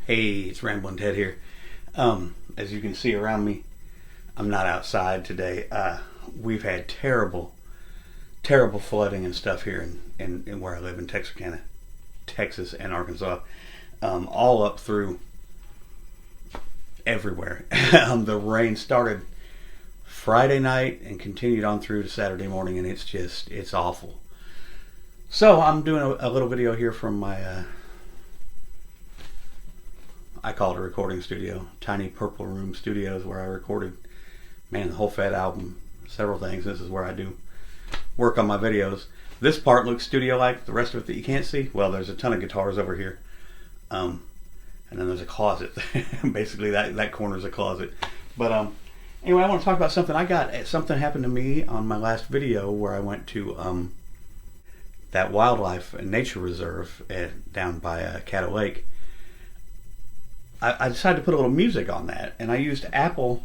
Hey, it's Ramblin' Ted here. As you can see around me, I'm not outside today. We've had terrible flooding and stuff here in where I live in Texarkana, Texas and Arkansas, all up through everywhere. The rain started Friday night and continued on through to Saturday morning, and it's awful. So I'm doing a little video here from my I call it a recording studio, Tiny Purple Room Studios, where I recorded, the whole Fed album, several things. This is where I do work on my videos. This part looks studio-like. The rest of it that you can't see, well, there's a ton of guitars over here, and then there's a closet. Basically, that corner is a closet. But anyway, I want to talk about something. Something happened to me on my last video where I went to that wildlife and nature reserve down by Caddo Lake. I decided to put a little music on that, and I used Apple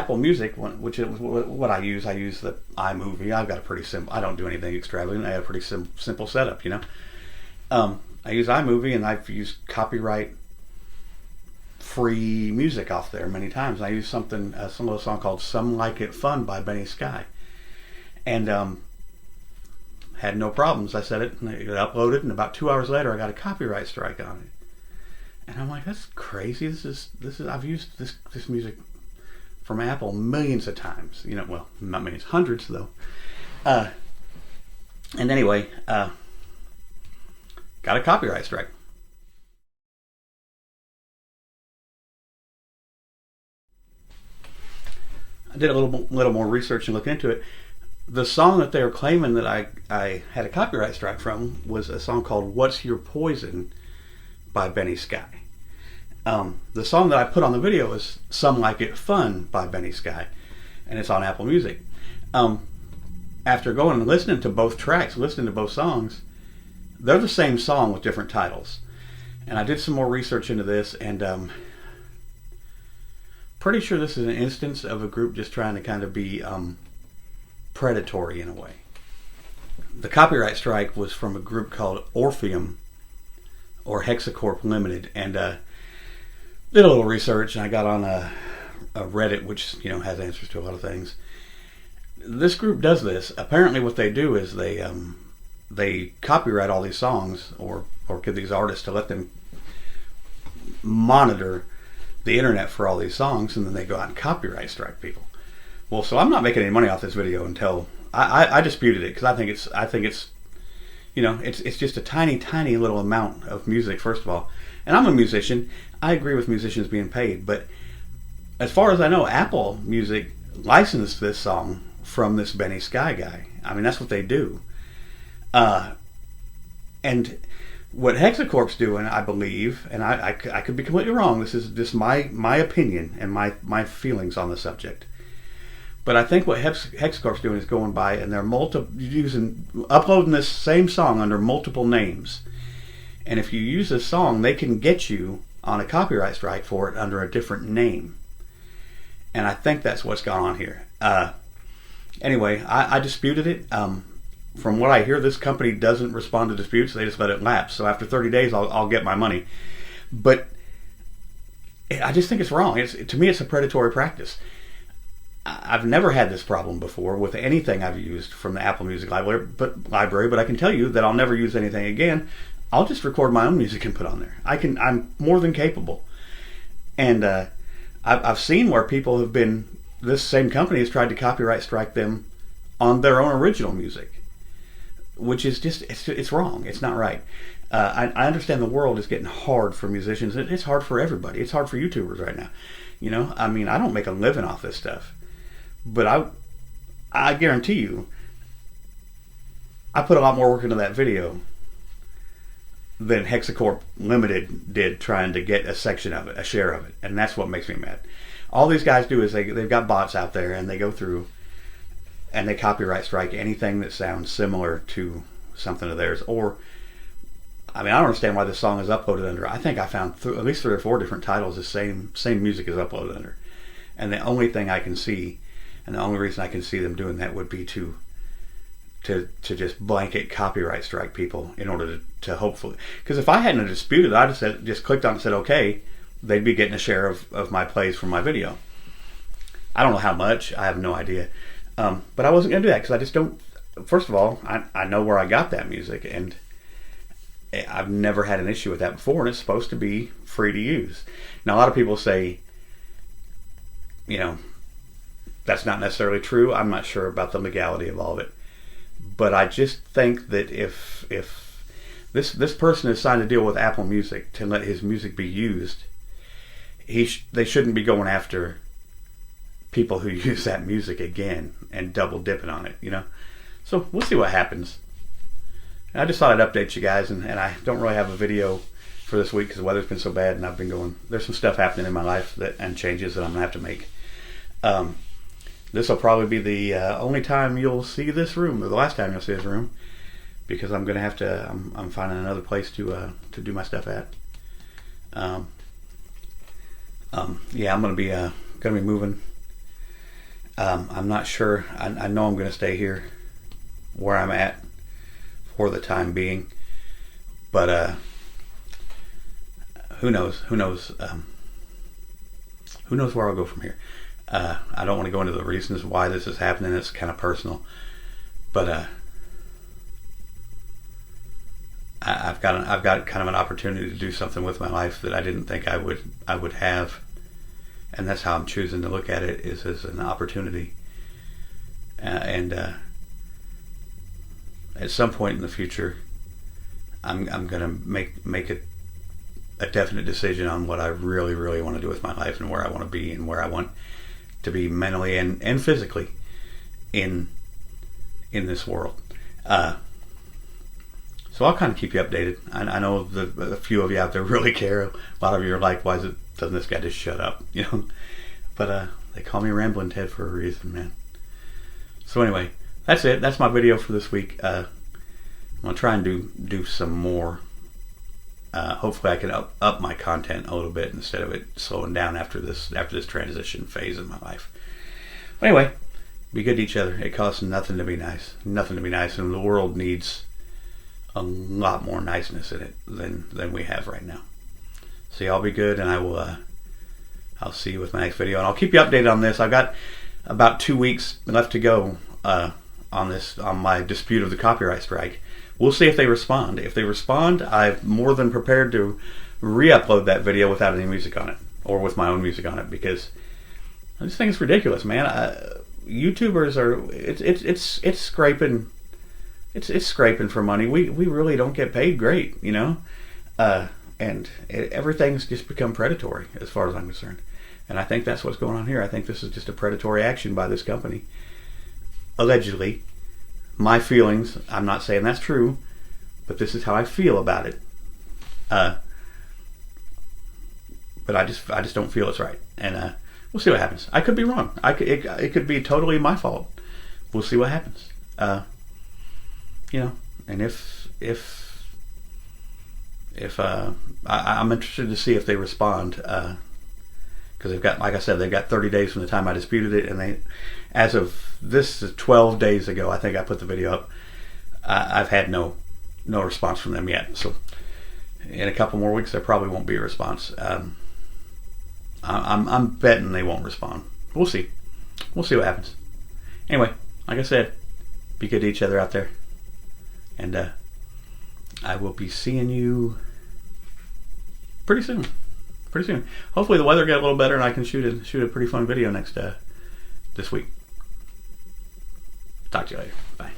Music, which is what I use. I use the iMovie. I've got a pretty simple. I don't do anything extravagant. I have a pretty simple setup, I use iMovie, and I've used copyright-free music off there many times. I used some little song called "Some Like It Fun" by Benny Sky, and had no problems. I set it, and it uploaded, and about 2 hours later, I got a copyright strike on it. And I'm like, that's crazy. This is. I've used this music from Apple millions of times. Well, not millions, hundreds though. And anyway, got a copyright strike. I did a little more research and look into it. The song that they were claiming that I had a copyright strike from was a song called "What's Your Poison" by Benny Sky. The song that I put on the video is "Some Like It Fun" by Benny Sky, and it's on Apple Music. After going and listening to both tracks, listening to both songs, they're the same song with different titles. And I did some more research into this, and pretty sure this is an instance of a group just trying to kind of be predatory in a way. The copyright strike was from a group called Orpheum or Hexacorp Limited, and did a little research, and I got on a Reddit, which has answers to a lot of things. This group does this. Apparently, what they do is they copyright all these songs, or give these artists to let them monitor the internet for all these songs, and then they go out and copyright strike people. Well, so I'm not making any money off this video until I disputed it, because I think it's it's just a tiny little amount of music, first of all. And I'm a musician. I agree with musicians being paid, but as far as I know, Apple Music licensed this song from this Benny Sky guy. That's what they do. And what Hexacorp's doing, I believe, and I could be completely wrong. This is just my opinion and my feelings on the subject. But I think what Hexacorp's doing is going by, and they're uploading this same song under multiple names. And if you use this song, they can get you on a copyright strike for it under a different name. And I think that's what's gone on here. Anyway, I disputed it. From what I hear, this company doesn't respond to disputes. They just let it lapse. So after 30 days, I'll get my money. But I just think it's wrong. To me, it's a predatory practice. I've never had this problem before with anything I've used from the Apple Music library, but I can tell you that I'll never use anything again. I'll just record my own music and put on there. I'm more than capable. And I've seen where people have been, this same company has tried to copyright strike them on their own original music, which is just, it's wrong. It's not right. I understand the world is getting hard for musicians. It's hard for everybody. It's hard for YouTubers right now. I don't make a living off this stuff. But I guarantee you, I put a lot more work into that video than Hexacorp Limited did trying to get a section of it, a share of it. And that's what makes me mad. All these guys do is they've got bots out there, and they go through and they copyright strike anything that sounds similar to something of theirs. Or, I don't understand why this song is uploaded under. I think I found at least 3 or 4 different titles the same music is uploaded under. And the only thing I can see, and the only reason I can see them doing that would be to to just blanket copyright strike people in order to hopefully, because if I hadn't disputed, I'd have said, just clicked on and said okay, they'd be getting a share of my plays from my video. I don't know how much, I have no idea, but I wasn't going to do that because I just don't. First of all, I know where I got that music, and I've never had an issue with that before, and it's supposed to be free to use. Now a lot of people say, you know, that's not necessarily true. I'm not sure about the legality of all of it. But I just think that if this person has signed a deal with Apple Music to let his music be used, they shouldn't be going after people who use that music again and double dipping on it, you know. So we'll see what happens. And I just thought I'd update you guys, and I don't really have a video for this week because the weather's been so bad, and I've been going. There's some stuff happening in my life and changes that I'm gonna have to make. This will probably be the only time you'll see this room, or the last time you'll see this room, because I'm gonna have to. I'm finding another place to do my stuff at. Yeah, I'm gonna be moving. I'm not sure. I know I'm gonna stay here where I'm at for the time being, but who knows? Who knows where I'll go from here? I don't want to go into the reasons why this is happening. It's kind of personal, but I've got kind of an opportunity to do something with my life that I didn't think I would have, and that's how I'm choosing to look at it, is as an opportunity. And at some point in the future, I'm gonna make a definite decision on what I really, really want to do with my life, and where I want to be, and where I want to be mentally and physically in this world. So I'll kind of keep you updated. I know a few of you out there really care. A lot of you are like, why doesn't this guy just shut up? You know. But they call me Rambling Ted for a reason, man. So anyway, that's it. That's my video for this week. I'm gonna try and do some more. Hopefully I can up my content a little bit instead of it slowing down after this transition phase in my life. But anyway, be good to each other. It costs nothing to be nice. Nothing to be nice, and the world needs a lot more niceness in it than we have right now. So y'all be good, and I'll see you with my next video, and I'll keep you updated on this. I've got about 2 weeks left to go on my dispute of the copyright strike. We'll see if they respond. If they respond, I'm more than prepared to re-upload that video without any music on it, or with my own music on it, because I just think it's ridiculous, man. YouTubers are it's scraping. It's scraping for money. We really don't get paid great, you know, and everything's just become predatory as far as I'm concerned. And I think that's what's going on here. I think this is just a predatory action by this company, allegedly. My feelings, I'm not saying that's true, but this is how I feel about it. But I just don't feel it's right, and we'll see what happens. I could be wrong. It could be totally my fault. We'll see what happens. You know, and if I'm interested to see if they respond, because they've got, like I said, they've got 30 days from the time I disputed it, and they, as of this 12 days ago, I think I put the video up. I've had no response from them yet. So in a couple more weeks, there probably won't be a response. I'm betting they won't respond. We'll see. We'll see what happens. Anyway, like I said, be good to each other out there. And I will be seeing you pretty soon. Hopefully the weather get a little better and I can shoot a pretty fun video this week. Talk to you later. Bye.